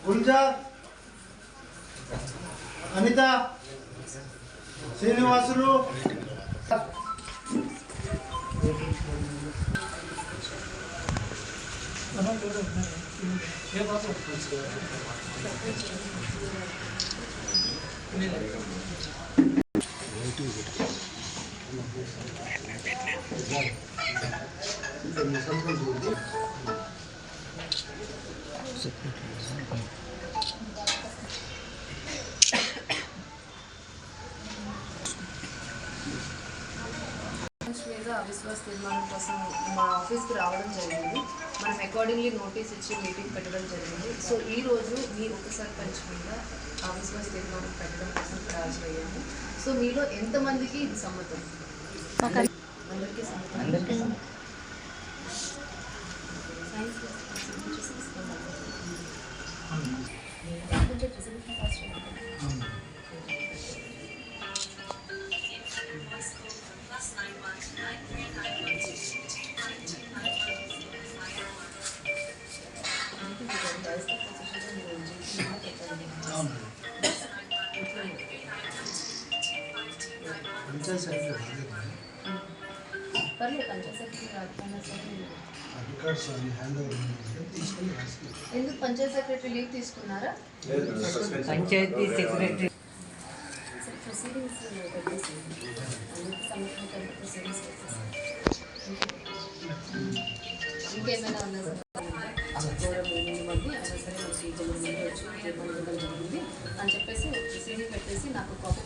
గుల్జార్, అనిత, శ్రీనివాసులు, అవిశ్వాస తీర్మానం కోసం మా ఆఫీస్కి రావడం జరిగింది. మనం అకార్డింగ్లీ నోటీస్ ఇచ్చి మీటింగ్ పెట్టడం జరిగింది. సో ఈరోజు మీ ఉప సర్పంచ్ మీద అవిశ్వాస తీర్మానం పెట్టడం కోసం హాజరయ్యాము. సో మీలో ఎంతమందికి ఇది సమ్మతం? అందరికీ సమ్మతం. ఎందుకు పంచాయత్ సెక్రటరీ లీవ్ తీసుకున్నారా? పంచాయతీ సెక్రటరీ ఇంకేమైనా ఉన్నా మంది అయినా సరే మనకి జరిగింది అని చెప్పేసి సీడీ పెట్టేసి నాకు కాపీ